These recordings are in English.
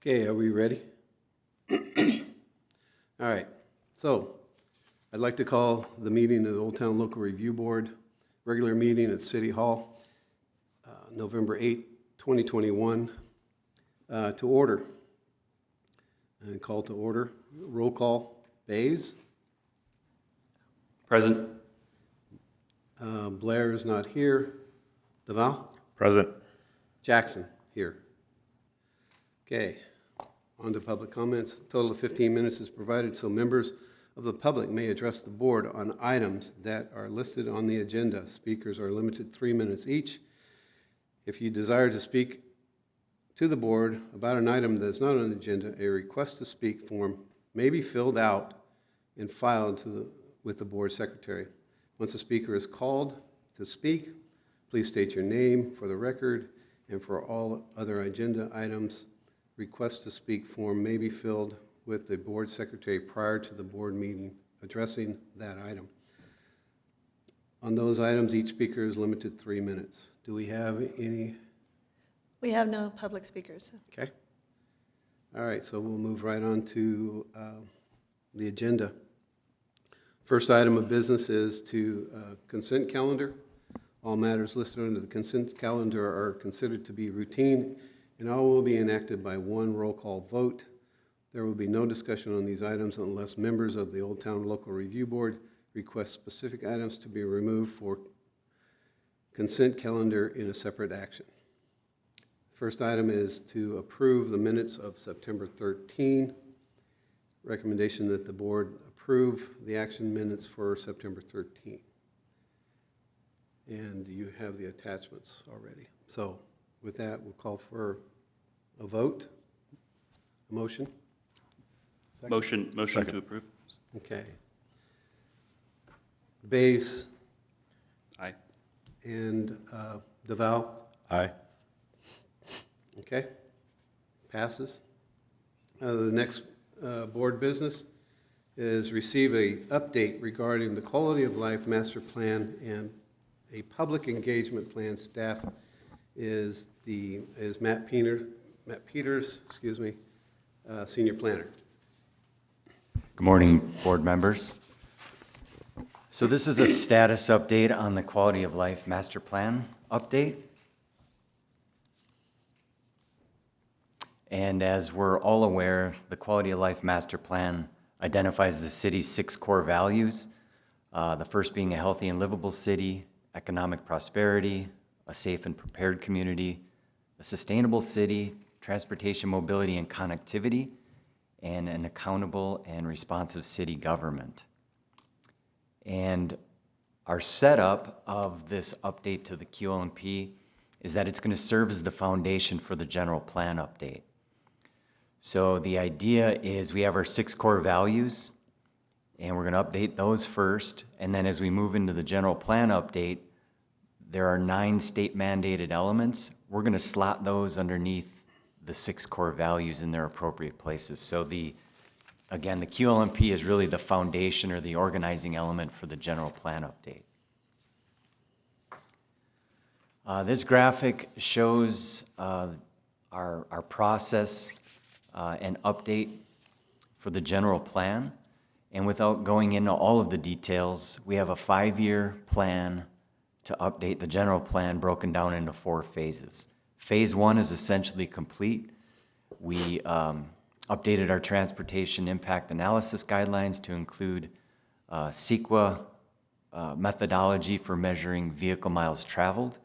Okay, are we ready? All right, so I'd like to call the meeting of the Old Town Local Review Board, regular meeting at City Hall, November 8, 2021, to order. And call to order, roll call, Bays. Present. Blair is not here. Deval? Present. Jackson, here. Okay, on to public comments. A total of 15 minutes is provided so members of the public may address the board on items that are listed on the agenda. Speakers are limited 3 minutes each. If you desire to speak to the board about an item that is not on the agenda, a request to speak form may be filled out and filed with the board secretary. Once a speaker is called to speak, please state your name for the record, and for all other agenda items, request to speak form may be filled with the board secretary prior to the board meeting addressing that item. On those items, each speaker is limited 3 minutes. Do we have any? We have no public speakers. Okay. All right, so we'll move right on to the agenda. First item of business is to consent calendar. All matters listed under the consent calendar are considered to be routine, and all will be enacted by one roll call vote. There will be no discussion on these items unless members of the Old Town Local Review Board request specific items to be removed for consent calendar in a separate action. First item is to approve the minutes of September 13. Recommendation that the board approve the action minutes for September 13. And you have the attachments already. So with that, we'll call for a vote. A motion? Second. Motion to approve. Okay. Bays Aye. and Deval? Aye. Okay. Passes. The next board business is receive a update regarding the quality of life master plan and a public engagement plan. Staff is Matt Peters, senior planner. Good morning, board members. So this is a status update on the quality of life master plan update. And as we're all aware, the quality of life master plan identifies the city's 6 core values. The first being a healthy and livable city, economic prosperity, a safe and prepared community, a sustainable city, transportation, mobility, and connectivity, and an accountable and responsive city government. And our setup of this update to the QLMP is that it's going to serve as the foundation for the general plan update. So the idea is we have our 6 core values, and we're going to update those first, and then as we move into the general plan update, there are 9 state-mandated elements. We're going to slot those underneath the 6 core values in their appropriate places. So again, the QLMP is really the foundation or the organizing element for the general plan update. This graphic shows our process and update for the general plan. And without going into all of the details, we have a 5-year plan to update the general plan broken down into 4 phases. Phase 1 is essentially complete. We updated our transportation impact analysis guidelines to include CEQA methodology for measuring vehicle miles traveled.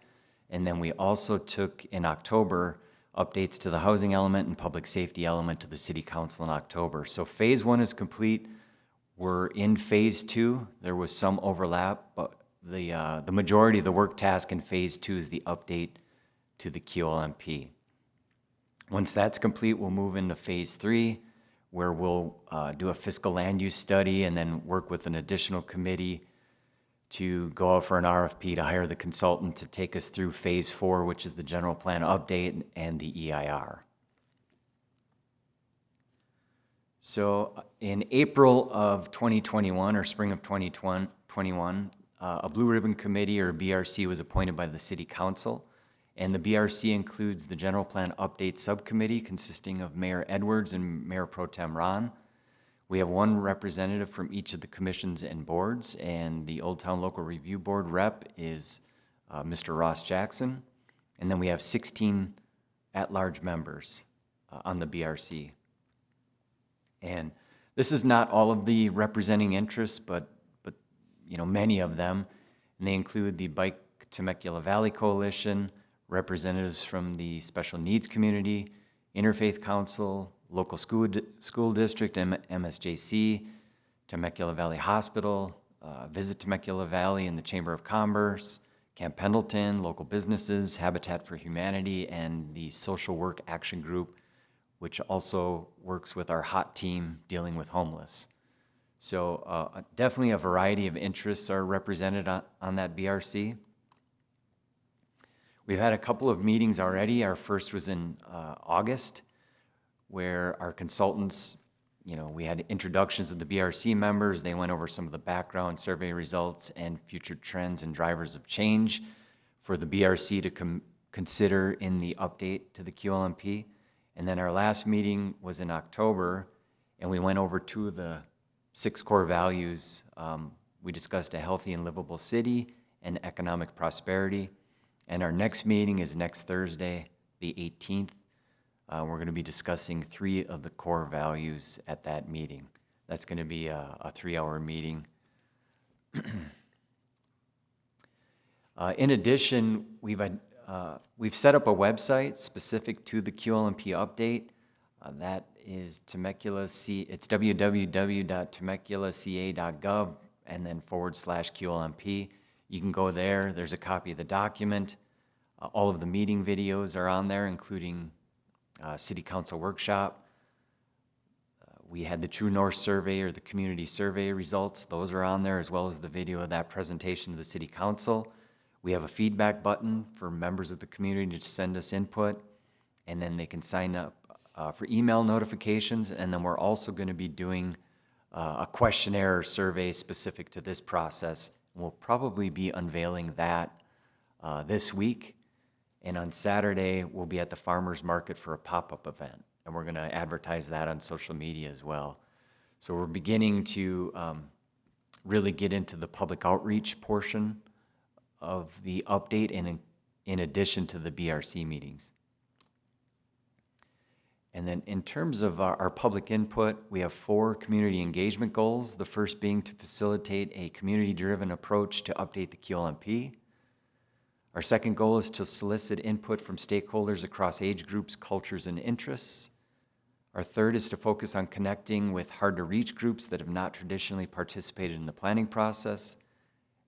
And then we also took, in October, updates to the housing element and public safety element to the City Council in October. So phase 1 is complete. We're in phase 2. There was some overlap, but the majority of the work task in phase 2 is the update to the QLMP. Once that's complete, we'll move into phase 3, where we'll do a fiscal land use study and then work with an additional committee to go out for an RFP to hire the consultant to take us through phase 4, which is the general plan update and the EIR. So in April of 2021 or spring of 2021, a Blue Ribbon Committee or BRC was appointed by the City Council, And the BRC includes the General Plan Update Subcommittee consisting of Mayor Edwards and Mayor Pro Tem Ron. We have one representative from each of the commissions and boards, and the Old Town Local Review Board rep is Mr. Ross Jackson. And then we have 16 at-large members on the BRC. And this is not all of the representing interests, but many of them. And they include the Bike Temecula Valley Coalition, representatives from the Special Needs Community, Interfaith Council, Local School District, MSJC, Temecula Valley Hospital, Visit Temecula Valley and the Chamber of Commerce, Camp Pendleton, local businesses, Habitat for Humanity, and the Social Work Action Group, which also works with our HOT team dealing with homeless. So definitely a variety of interests are represented on that BRC. We've had a couple of meetings already. Our first was in August, where our consultants, we had introductions of the BRC members. They went over some of the background survey results and future trends and drivers of change for the BRC to consider in the update to the QLMP. And then our last meeting was in October, and we went over 2 of the 6 core values. We discussed a healthy and livable city and economic prosperity. And our next meeting is next Thursday, the 18th. We're going to be discussing 3 of the core values at that meeting. That's going to be a 3-hour meeting. In addition, we've set up a website specific to the QLMP update. That is it's www.temeculaca.gov and then /QLMP. You can go there. There's a copy of the document. All of the meeting videos are on there, including City Council workshop. We had the True North survey or the community survey results. Those are on there, as well as the video of that presentation to the City Council. We have a feedback button for members of the community to send us input, and then they can sign up for email notifications. And then we're also going to be doing a questionnaire or survey specific to this process. We'll probably be unveiling that this week. And on Saturday, we'll be at the farmers market for a pop-up event. And we're going to advertise that on social media as well. So we're beginning to really get into the public outreach portion of the update, and in addition to the BRC meetings. And then in terms of our public input, we have 4 community engagement goals. The first being to facilitate a community-driven approach to update the QLMP. Our second goal is to solicit input from stakeholders across age groups, cultures, and interests. Our third is to focus on connecting with hard-to-reach groups that have not traditionally participated in the planning process.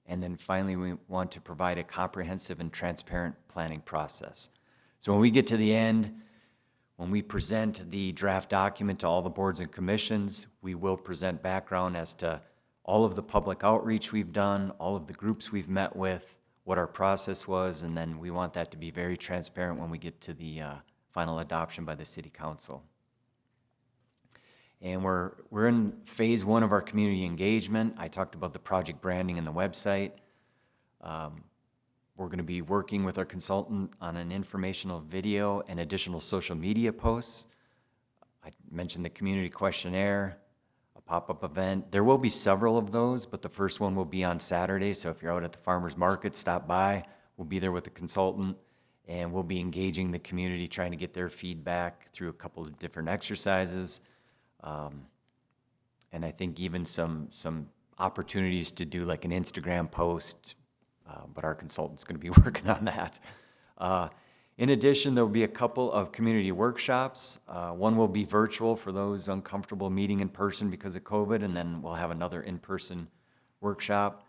And then finally, we want to provide a comprehensive and transparent planning process. So when we get to the end, when we present the draft document to all the boards and commissions, we will present background as to all of the public outreach we've done, all of the groups we've met with, what our process was, and then we want that to be very transparent when we get to the final adoption by the City Council. And we're in phase 1 of our community engagement. I talked about the project branding and the website. We're going to be working with our consultant on an informational video and additional social media posts. I mentioned the community questionnaire, a pop-up event. There will be several of those, but the first one will be on Saturday. So if you're out at the farmers market, stop by. We'll be there with the consultant, and we'll be engaging the community, trying to get their feedback through a couple of different exercises. And I think even some opportunities to do like an Instagram post, but our consultant's going to be working on that. In addition, there will be a couple of community workshops. One will be virtual for those uncomfortable meeting in person because of COVID, and then we'll have another in-person workshop.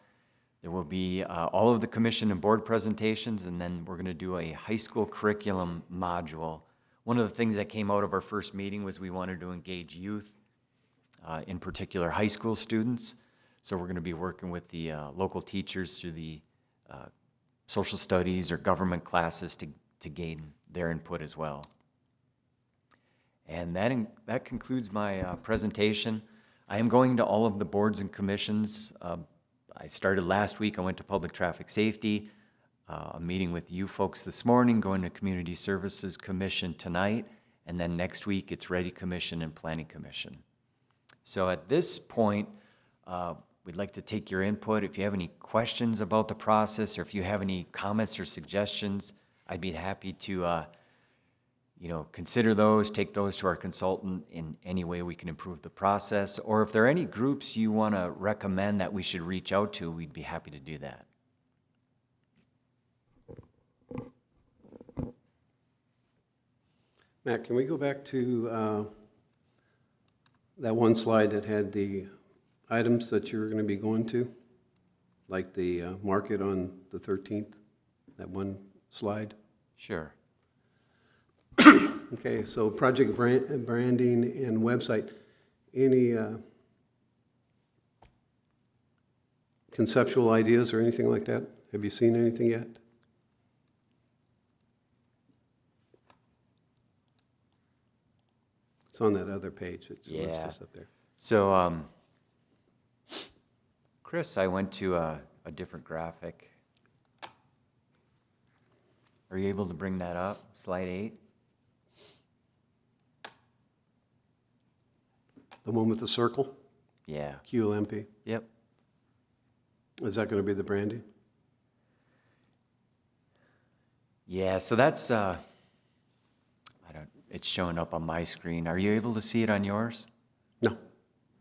There will be all of the commission and board presentations, and then we're going to do a high school curriculum module. One of the things that came out of our first meeting was we wanted to engage youth, in particular high school students. So we're going to be working with the local teachers through the social studies or government classes to gain their input as well. And that concludes my presentation. I am going to all of the boards and commissions. I started last week. I went to public traffic safety. a meeting with you folks this morning, going to Community Services Commission tonight, and then next week it's Ready Commission and Planning Commission. So at this point, we'd like to take your input. If you have any questions about the process, or if you have any comments or suggestions, I'd be happy to consider those, take those to our consultant in any way we can improve the process. Or if there are any groups you want to recommend that we should reach out to, we'd be happy to do that. Matt, can we go back to that one slide that had the items that you're going to be going to? Like the market on the 13th, that one slide? Sure. Okay, so project branding and website. Any conceptual ideas or anything like that? Have you seen anything yet? It's on that other page. It's just up there. So, Chris, I went to a different graphic. Are you able to bring that up? Slide 8? The one with the circle, Yeah. QLMP. Yep. Is that going to be the branding? Yeah, so that's, it's showing up on my screen. Are you able to see it on yours? No.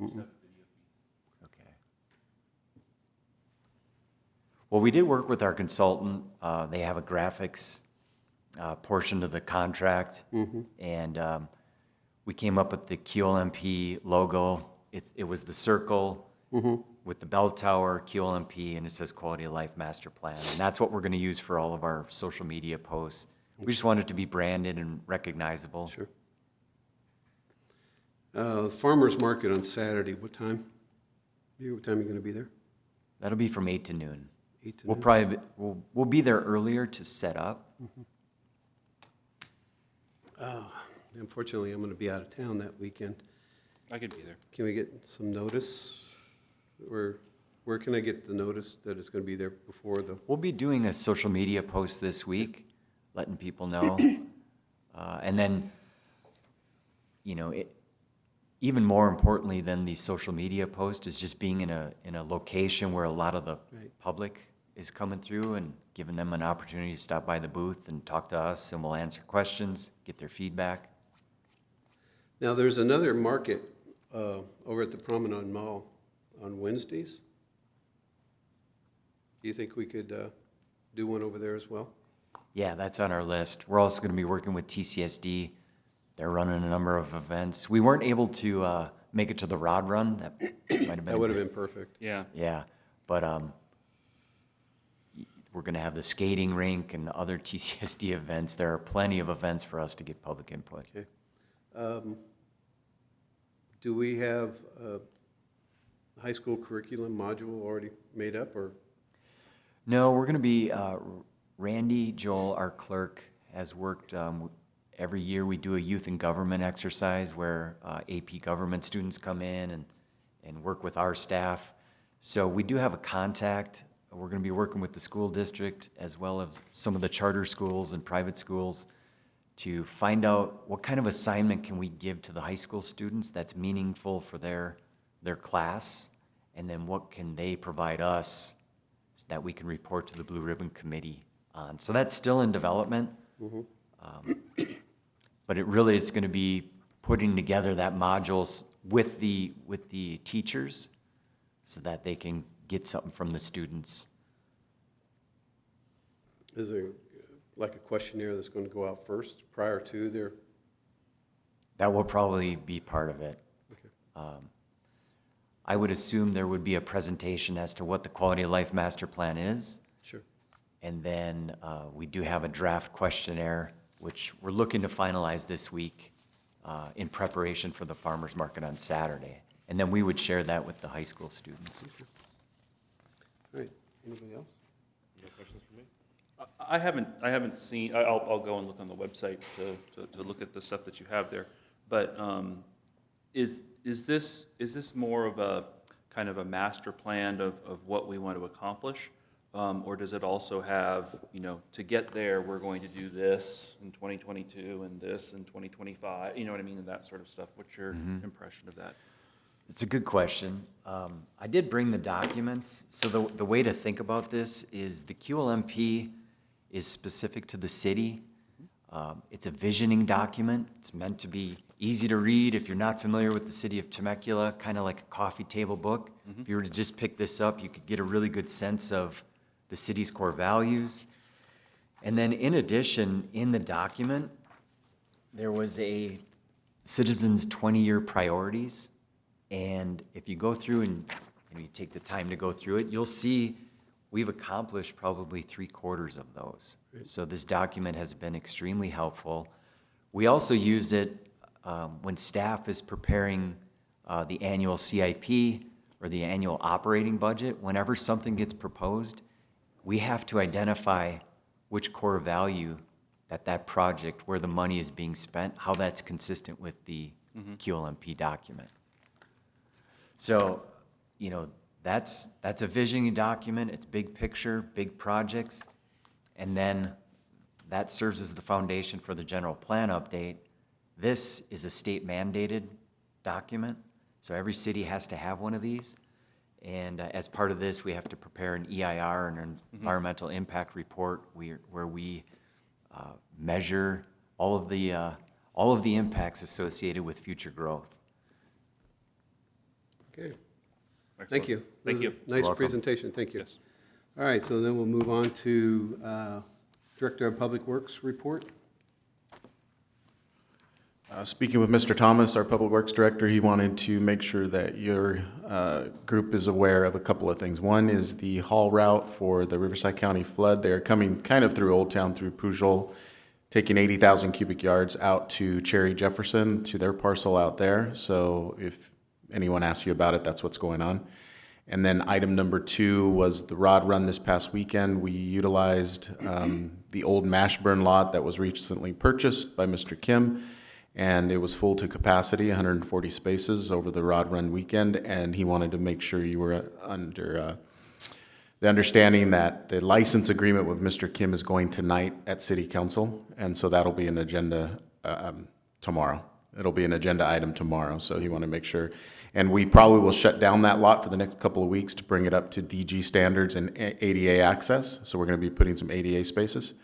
Okay. Well, we did work with our consultant. They have a graphics portion of the contract, and we came up with the QLMP logo. It was the circle with the bell tower, QLMP, and it says Quality of Life Master Plan. And that's what we're going to use for all of our social media posts. We just want it to be branded and recognizable. Sure. Farmers Market on Saturday, what time? What time are you going to be there? That'll be from 8 to noon. 8 to We'll noon? probably, we'll be there earlier to set up. Unfortunately, I'm going to be out of town that weekend. I could be there. Can we get some notice? Or where can I get the notice that it's going to be there before the? We'll be doing a social media post this week, letting people know. And then, even more importantly than the social media post is just being in a location where a lot of the public is coming through and giving them an opportunity to stop by the booth and talk to us, and we'll answer questions, get their feedback. Now, there's another market over at the Promenade Mall on Wednesdays. Do you think we could do one over there as well? Yeah, that's on our list. We're also going to be working with TCSD. They're running a number of events. We weren't able to make it to the Rod Run. That might have been. That would have been perfect. Yeah. Yeah, but we're going to have the skating rink and other TCSD events. There are plenty of events for us to get public input. Okay. Do we have a high school curriculum module already made up, or? No, we're going to be, Randy Joel, our clerk, has worked, every year we do a youth and government exercise where AP government students come in and work with our staff. So we do have a contact. We're going to be working with the school district as well as some of the charter schools and private schools to find out what kind of assignment can we give to the high school students that's meaningful for their class, and then what can they provide us so that we can report to the Blue Ribbon Committee on. So that's still in development. But it really is going to be putting together that modules with the teachers so that they can get something from the students. Is there like a questionnaire that's going to go out first prior to their? That will probably be part of it. Okay. I would assume there would be a presentation as to what the Quality of Life Master Plan is. Sure. And then we do have a draft questionnaire, which we're looking to finalize this week in preparation for the farmers market on Saturday. And then we would share that with the high school students. All right. Anybody else? No questions for me? I haven't seen, I'll go and look on the website to look at the stuff that you have there. But is this more of a kind of a master plan of what we want to accomplish? Or does it also have, to get there, we're going to do this in 2022 and this in 2025, you know what I mean, and that sort of stuff? What's your impression of that? It's a good question. I did bring the documents. So the way to think about this is the QLMP is specific to the city. It's a visioning document. It's meant to be easy to read if you're not familiar with the city of Temecula, kind of like a coffee table book. If you were to just pick this up, you could get a really good sense of the city's core values. And then in addition, in the document, there was a citizens' 20-year priorities. And if you go through and you take the time to go through it, you'll see we've accomplished probably 3/4 of those. So this document has been extremely helpful. We also use it when staff is preparing the annual CIP or the annual operating budget. Whenever something gets proposed, we have to identify which core value that project, where the money is being spent, how that's consistent with the QLMP document. So, that's a visioning document. It's big picture, big projects. And then that serves as the foundation for the general plan update. This is a state mandated document. So every city has to have one of these. And as part of this, we have to prepare an EIR, an environmental impact report, where we measure all of the impacts associated with future growth. Okay, Excellent. thank you. Thank you. Nice Welcome. presentation, thank you. Yes. All right, so then we'll move on to Director of Public Works report. Speaking with Mr. Thomas, our Public Works Director, he wanted to make sure that your group is aware of a couple of things. One is the haul route for the Riverside County flood. They're coming kind of through Old Town, through Pujol, taking 80,000 cubic yards out to Cherry Jefferson, to their parcel out there. So if anyone asks you about it, that's what's going on. And then item number 2 was the rod run this past weekend. We utilized the old Mashburn lot that was recently purchased by Mr. Kim, and it was full to capacity, 140 spaces over the rod run weekend, and he wanted to make sure you were under the understanding that the license agreement with Mr. Kim is going tonight at City Council, and so that'll be an agenda tomorrow. It'll be an agenda item tomorrow, so he wanted to make sure. And we probably will shut down that lot for the next couple of weeks to bring it up to DG standards and ADA access, so we're going to be putting some ADA spaces,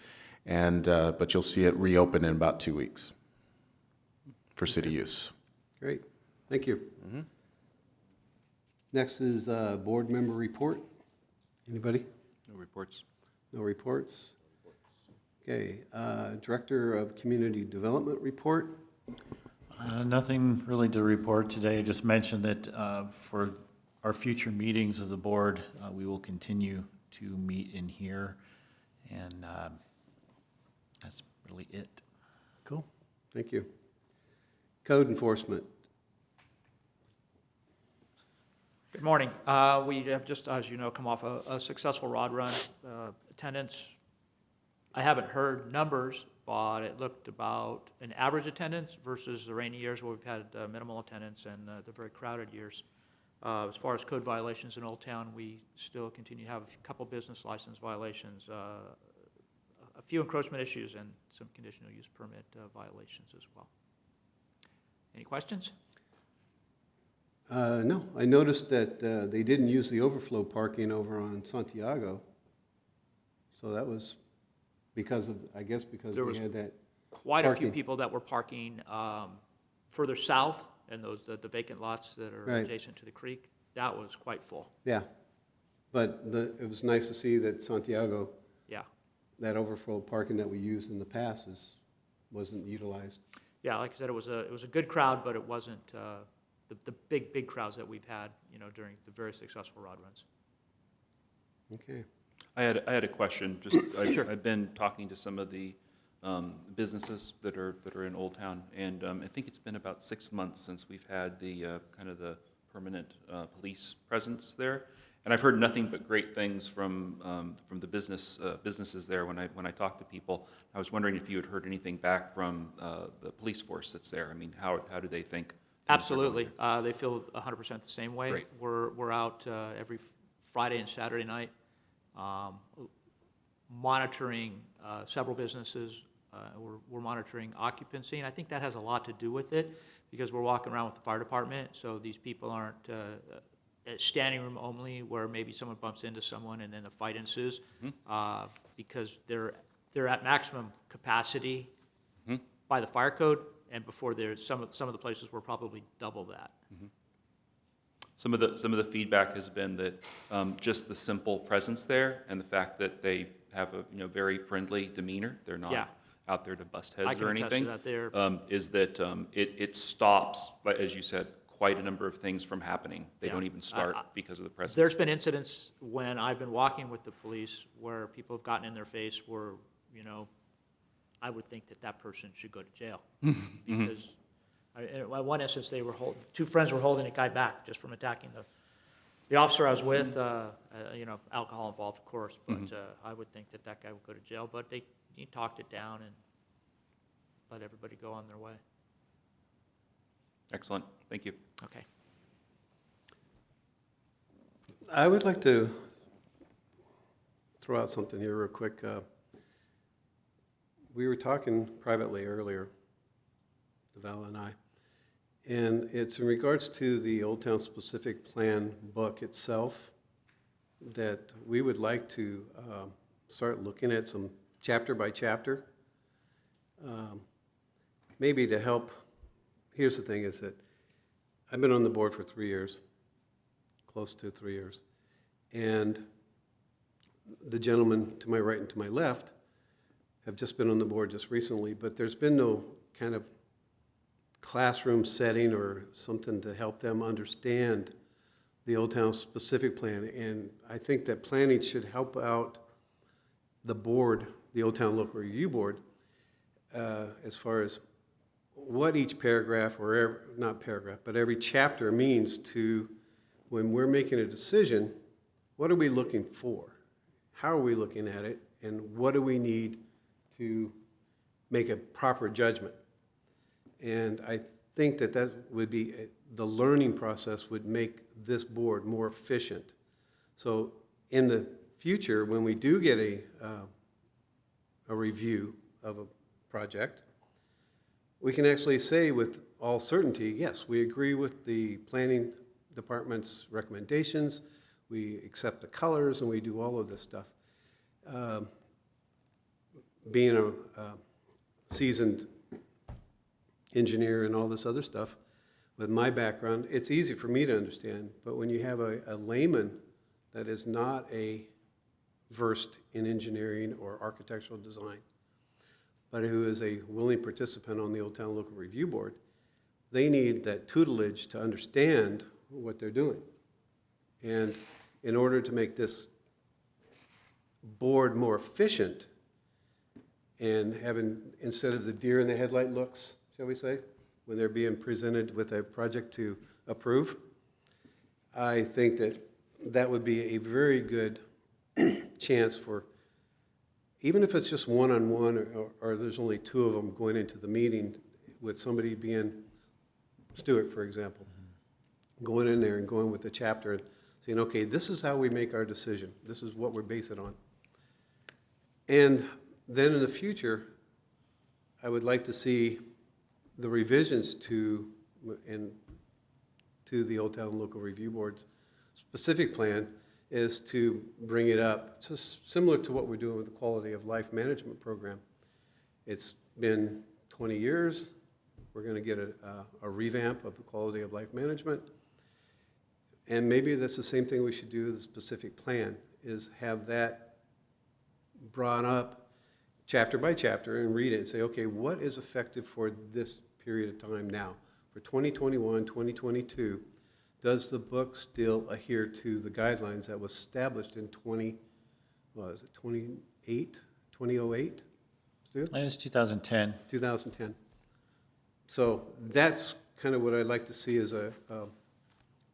and but you'll see it reopen in about 2 weeks for city use. Great, thank you. Next is board member report. Anybody? No reports. No reports? Okay, Director of Community Development report. Nothing really to report today. Just mention that for our future meetings of the board, we will continue to meet in here, and that's really it. Cool, thank you. Code enforcement. Good morning. We have just, as you know, come off a successful rod run. Attendance, I haven't heard numbers, but it looked about an average attendance versus the rainy years where we've had minimal attendance and the very crowded years. As far as code violations in Old Town, we still continue to have a couple business license violations, a few encroachment issues, and some conditional use permit violations as well. Any questions? No, I noticed that they didn't use the overflow parking over on Santiago. So that was because of, I guess because There we was had that. Quite a few Parking. people that were parking further south in those, the vacant lots that are Right. adjacent to the creek. That was quite full, Yeah, but it was nice to see that Santiago, yeah. that overflow parking that we used in the past wasn't utilized. Yeah, like I said, it was a good crowd, but it wasn't the big crowds that we've had, during the very successful rod runs. Okay, I had a question. I've been talking to some of the businesses that are in Old Town, and I think it's been about 6 months since we've had the kind of the permanent police presence there, and I've heard nothing but great things from the businesses there. When I talk to people, I was wondering if you had heard anything back from the police force that's there. I mean, how do they think? Absolutely. They feel 100% the same way. Great. We're out every Friday and Saturday night monitoring several businesses. We're monitoring occupancy, and I think that has a lot to do with it, because we're walking around with the fire department, so these people aren't standing room only, where maybe someone bumps into someone and then a fight ensues, because they're at maximum capacity by the fire code, and before there's some of the places were probably double that. Some of the feedback has been that just the simple presence there and the fact that they have a very friendly demeanor. They're not Yeah. out there to bust I heads can or attest to anything. that. They're- Is that it stops, like, as you said, quite a number of things from happening. They Yeah. don't even start because of the presence. There's been incidents when I've been walking with the police where people have gotten in their face where, I would think that person should go to jail. Because in one instance, two friends were holding a guy back just from attacking the officer I was with, alcohol involved, of course, but I would think that guy would go to jail. But he talked it down and let everybody go on their way. Excellent. Thank you. Okay. I would like to throw out something here real quick. We were talking privately earlier, Devala and I, and it's in regards to the Old Town Specific Plan book itself, that we would like to start looking at some chapter by chapter, maybe to help. Here's the thing, is that I've been on the board for 3 years, close to 3 years, and the gentleman to my right and to my left have just been on the board just recently, but there's been no kind of classroom setting or something to help them understand the Old Town Specific Plan. And I think that planning should help out the board, the Old Town Local Review Board, as far as what each paragraph, or not paragraph, but every chapter means to, when we're making a decision, what are we looking for? How are we looking at it? And what do we need to make a proper judgment? And I think that would be, the learning process would make this board more efficient. So in the future, when we do get a review of a project, we can actually say with all certainty, yes, we agree with the planning department's recommendations, we accept the colors, and we do all of this stuff. Being a seasoned engineer and all this other stuff, with my background, it's easy for me to understand, but when you have a layman that is not versed in engineering or architectural design, but who is a willing participant on the Old Town Local Review Board, they need that tutelage to understand what they're doing. And in order to make this board more efficient, and having, instead of the deer in the headlight looks, shall we say, when they're being presented with a project to approve, I think that would be a very good chance for, even if it's just one-on-one, or there's only two of them going into the meeting, with somebody being, Stuart, for example, going in there and going with the chapter and saying, okay, this is how we make our decision. This is what we're based it on. And then in the future, I would like to see the revisions to the Old Town Local Review Board's specific plan is to bring it up, just similar to what we're doing with the Quality of Life Management Program. It's been 20 years. We're going to get a revamp of the Quality of Life Management. And maybe that's the same thing we should do with the specific plan, is have that brought up chapter by chapter and read it and say, okay, what is effective for this period of time now? For 2021, 2022, does the book still adhere to the guidelines that was established in 2008? Stu? It was 2010. 2010. So that's kind of what I'd like to see as an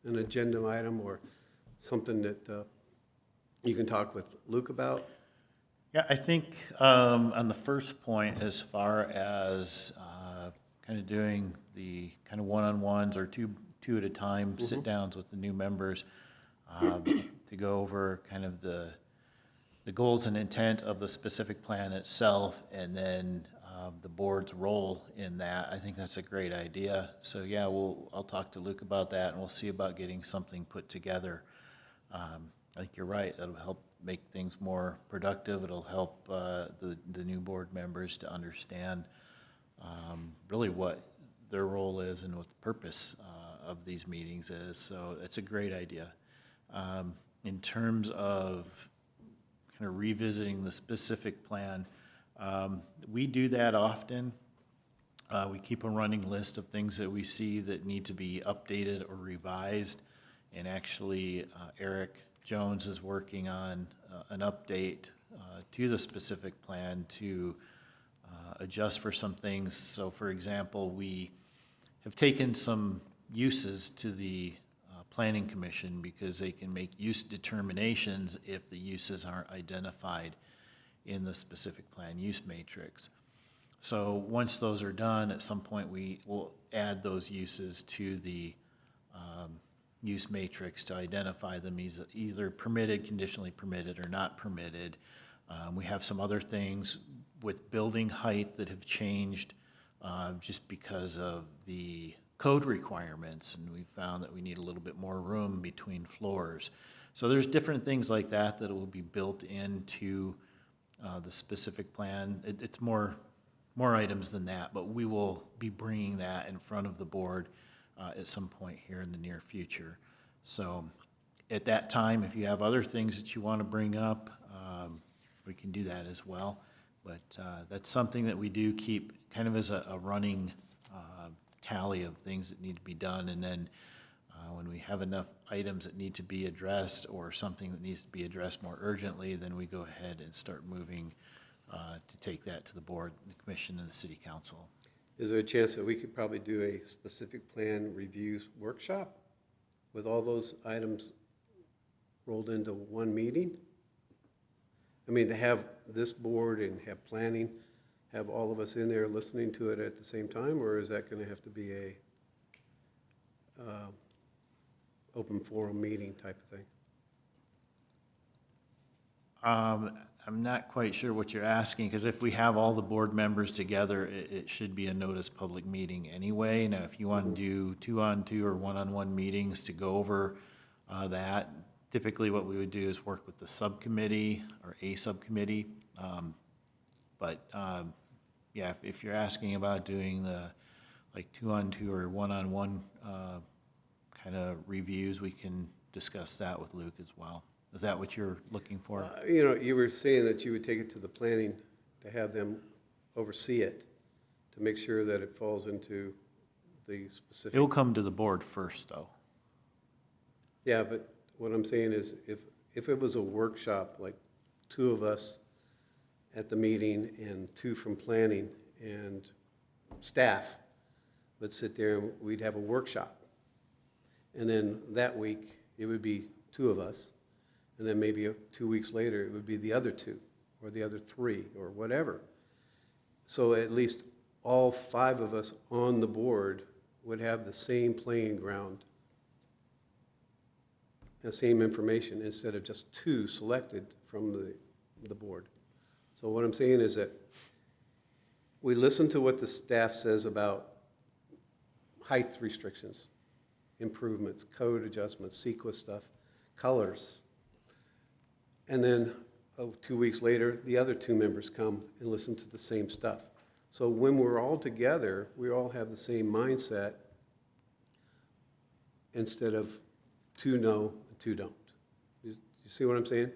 agenda item, or something that you can talk with Luke about. Yeah, I think on the first point, as far as kind of doing the kind of one-on-ones or two at a time sit-downs with the new members, to go over kind of the the goals and intent of the specific plan itself, and then the board's role in that. I think that's a great idea. So yeah, I'll talk to Luke about that, and we'll see about getting something put together. I think you're right. That'll help make things more productive. It'll help the new board members to understand really what their role is and what the purpose of these meetings is. So it's a great idea. In terms of kind of revisiting the specific plan, we do that often. We keep a running list of things that we see that need to be updated or revised. And actually, Eric Jones is working on an update to the specific plan to adjust for some things. So for example, we have taken some uses to the Planning Commission because they can make use determinations if the uses aren't identified in the specific plan use matrix. So once those are done, at some point we will add those uses to the use matrix to identify them as either permitted, conditionally permitted, or not permitted. We have some other things with building height that have changed just because of the code requirements, and we found that we need a little bit more room between floors. So there's different things like that that will be built into the specific plan. It's more items than that, but we will be bringing that in front of the board at some point here in the near future. So at that time, if you have other things that you want to bring up, we can do that as well. But that's something that we do keep kind of as a running tally of things that need to be done. And then when we have enough items that need to be addressed or something that needs to be addressed more urgently, then we go ahead and start moving to take that to the board, the commission, and the city council. Is there a chance that we could probably do a specific plan reviews workshop with all those items rolled into one meeting? I mean, to have this board and have planning, have all of us in there listening to it at the same time, or is that going to have to be a open forum meeting type of thing? I'm not quite sure what you're asking, because if we have all the board members together, it should be a noticed public meeting anyway. Now, if you want to do 2-on-2 or 1-on-1 meetings to go over that, typically what we would do is work with the subcommittee or a subcommittee. Yeah, if you're asking about doing the like 2-on-2 or 1-on-1 kind of reviews, we can discuss that with Luke as well. Is that what you're looking for? You know, you were saying that you would take it to the planning to have them oversee it, to make sure that it falls into the specific. It'll come to the board first, though. Yeah, but what I'm saying is if it was a workshop, like 2 of us at the meeting and 2 from planning and staff would sit there and we'd have a workshop. And then that week, it would be 2 of us. And then maybe 2 weeks later, it would be the other 2 or the other 3 or whatever. So at least all 5 of us on the board would have the same playing ground, the same information, instead of just 2 selected from the board. So what I'm saying is that we listen to what the staff says about height restrictions, improvements, code adjustments, CEQA stuff, colors. And then 2 weeks later, the other 2 members come and listen to the same stuff. So when we're all together, we all have the same mindset instead of 2 know and 2 don't. You see what I'm saying?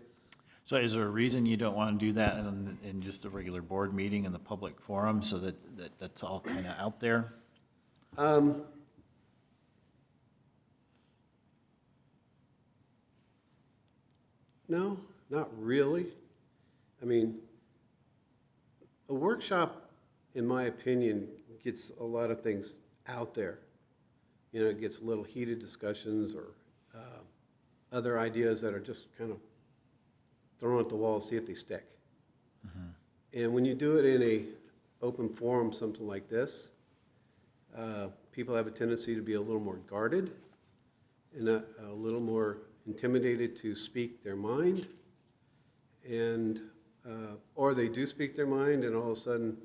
So is there a reason you don't want to do that in just a regular board meeting in the public forum so that's all kind of out there? No, not really. I mean, a workshop, in my opinion, gets a lot of things out there. You know, it gets a little heated discussions or other ideas that are just kind of thrown at the wall, see if they stick. Mm-hmm. And when you do it in a open forum, something like this, people have a tendency to be a little more guarded and a little more intimidated to speak their mind. and, or they do speak their mind, and all of a sudden,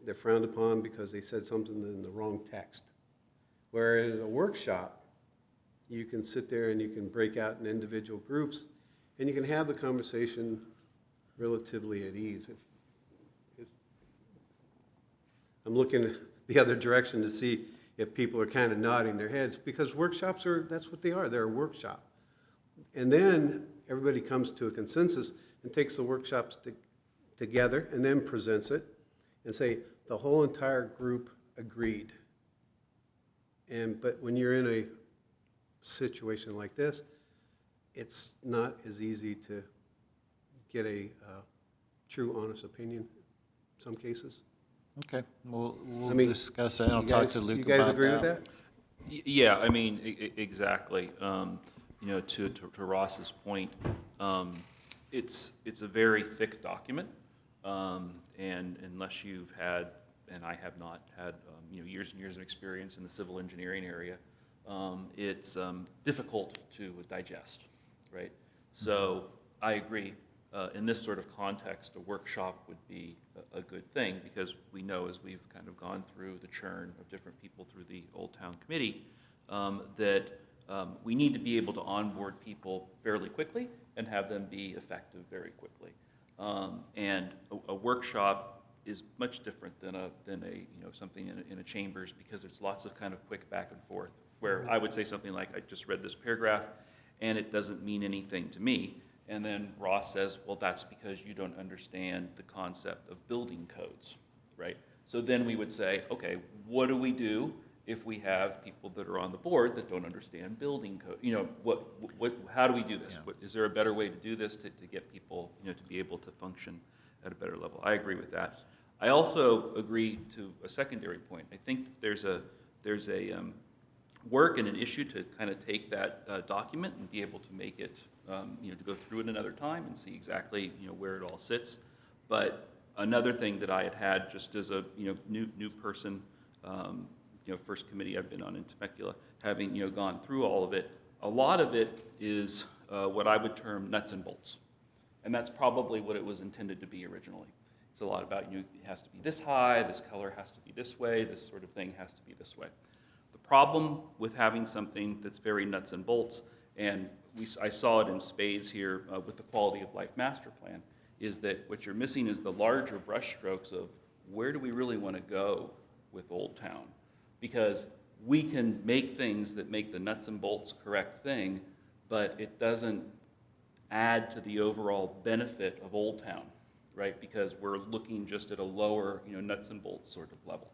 they're frowned upon because they said something in the wrong text. Whereas a workshop, you can sit there and you can break out in individual groups, and you can have the conversation relatively at ease. If I'm looking the other direction to see if people are kind of nodding their heads, because workshops that's what they are, they're a workshop. And then everybody comes to a consensus and takes the workshops together and then presents it and say, the whole entire group agreed. But when you're in a situation like this, it's not as easy to get a true, honest opinion in some cases. Okay, we'll I mean, discuss that. I'll You talk guys- to Luke You about that. guys agree with that? Yeah, I mean, exactly. You know, to Ross's point, it's a very thick document, and unless you've had, and I have not had, you know, years and years of experience in the civil engineering area, it's difficult to digest, right? So I agree. In this sort of context, a workshop would be a good thing, because we know, as we've kind of gone through the churn of different people through the Old Town Committee, that we need to be able to onboard people fairly quickly and have them be effective very quickly. And a workshop is much different than a you know, something in a chambers, because there's lots of kind of quick back and forth, where I would say something like, I just read this paragraph and it doesn't mean anything to me. And then Ross says, well, that's because you don't understand the concept of building codes, right? So then we would say, okay, what do we do if we have people that are on the board that don't understand building code? You know, how do we do this? Yeah. Is there a better way to do this to get people, you know, to be able to function at a better level? I agree with that. I also agree to a secondary point. I think that there's a work and an issue to kind of take that document and be able to make it, you know, to go through it another time and see exactly, you know, where it all sits. But another thing that I had just as a, you know, new person, you know, first committee I've been on in Temecula, having, you know, gone through all of it, a lot of it is what I would term nuts and bolts. And that's probably what it was intended to be originally. It's a lot about, you know, it has to be this high, this color has to be this way, this sort of thing has to be this way. The problem with having something that's very nuts and bolts, and I saw it in spades here with the Quality of Life Master Plan, is that what you're missing is the larger brush strokes of where do we really want to go with Old Town? Because we can make things that make the nuts and bolts correct thing, but it doesn't add to the overall benefit of Old Town, right? Because we're looking just at a lower, you know, nuts and bolts sort of level.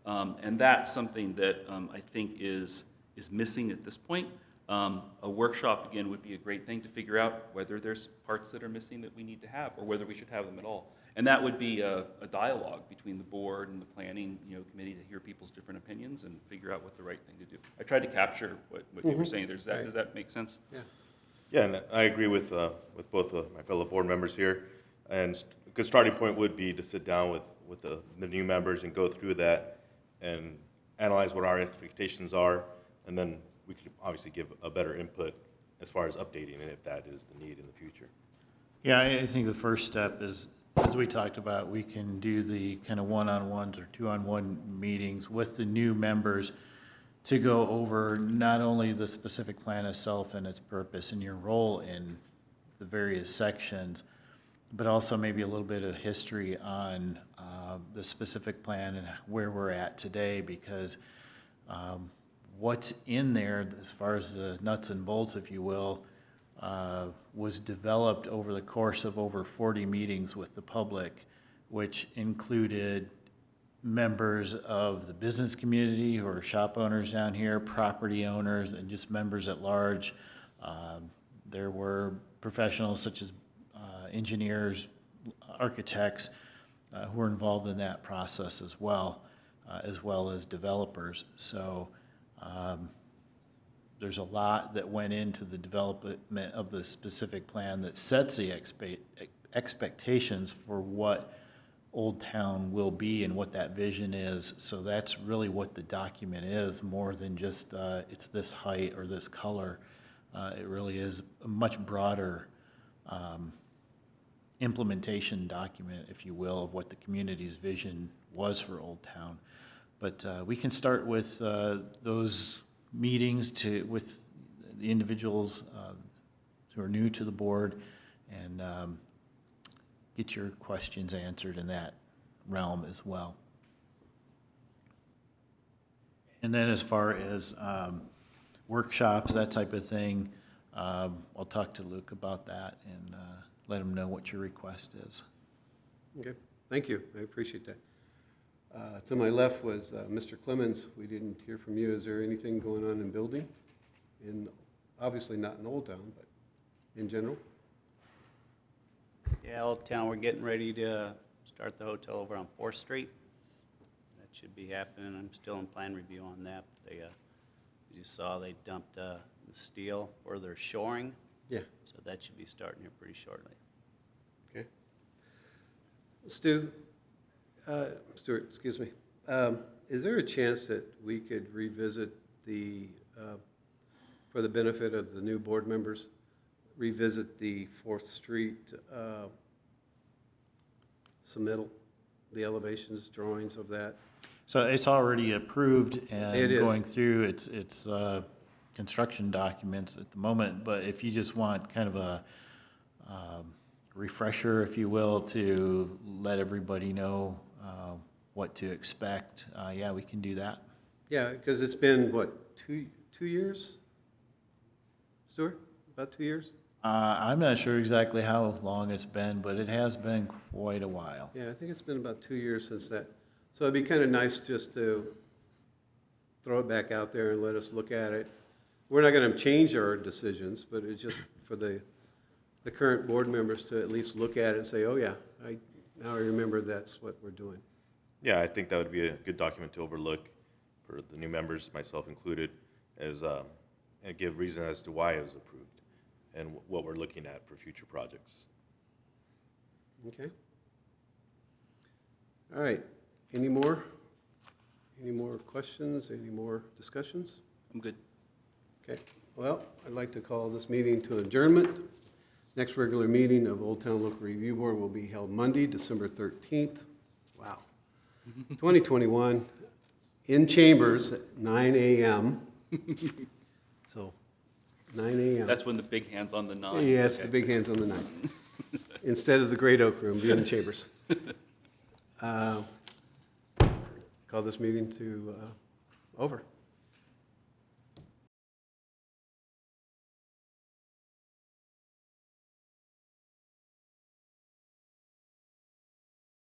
And that's something that I think is missing at this point. A workshop, again, would be a great thing to figure out whether there's parts that are missing that we need to have, or whether we should have them at all. And that would be a dialogue between the board and the planning, you know, committee, to hear people's different opinions and figure out what the right thing to do. I tried to capture what you were saying. Does that make sense? Yeah. Yeah, and I agree with both of my fellow board members here. And a good starting point would be to sit down with the new members and go through that and analyze what our expectations are, and then we could obviously give a better input as far as updating it if that is the need in the future. Yeah, I think the first step is, as we talked about, we can do the kind of one-on-ones or two-on-one meetings with the new members to go over not only the specific plan itself and its purpose and your role in the various sections, but also maybe a little bit of history on the specific plan and where we're at today, because what's in there as far as the nuts and bolts, if you will, was developed over the course of over 40 meetings with the public, which included members of the business community who are shop owners down here, property owners, and just members at large. There were professionals such as engineers, architects, who were involved in that process as well as developers. So there's a lot that went into the development of the specific plan that sets the expectations for what Old Town will be and what that vision is. So that's really what the document is, more than just it's this height or this color. It really is a much broader implementation document, if you will, of what the community's vision was for Old Town. But we can start with those meetings with the individuals who are new to the board and get your questions answered in that realm as well. And then as far as workshops, that type of thing, I'll talk to Luke about that and let him know what your request is. Okay, thank you, I appreciate that. To my left was Mr. Clemens. We didn't hear from you. Is there anything going on in building? Obviously not in Old Town, but in general? Yeah, Old Town, we're getting ready to start the hotel over on 4th Street. That should be happening. I'm still in plan review on that. They, as you saw, they dumped the steel for their shoring. Yeah. So that should be starting here pretty shortly. Okay. Stuart, excuse me. Is there a chance that we could revisit for the benefit of the new board members, revisit the 4th Street submittal, the elevations, drawings of that? So it's already approved and It is. going through its construction documents at the moment, but if you just want kind of a refresher, if you will, to let everybody know what to expect, yeah, we can do that. Yeah, because it's been, what, two years? Stuart, about 2 years? I'm not sure exactly how long it's been, but it has been quite a while. Yeah, I think it's been about 2 years since that. So it'd be kind of nice just to throw it back out there and let us look at it. We're not going to change our decisions, but it's just for the current board members to at least look at it and say, oh yeah, now I remember that's what we're doing. Yeah, I think that would be a good document to overlook for the new members, myself included, and give reason as to why it was approved and what we're looking at for future projects. Okay. All right. Any more? Any more questions? Any more discussions? I'm good. Okay. Well, I'd like to call this meeting to adjournment. Next regular meeting of Old Town Local Review Board will be held Monday, December 13th. Wow. 2021, in chambers at 9 a.m. So, 9 a.m. That's when the big hand's on the 9. Yes, Okay. the big hands on the 9. Instead of the Great Oak Room, be in the chambers. Call this meeting to over.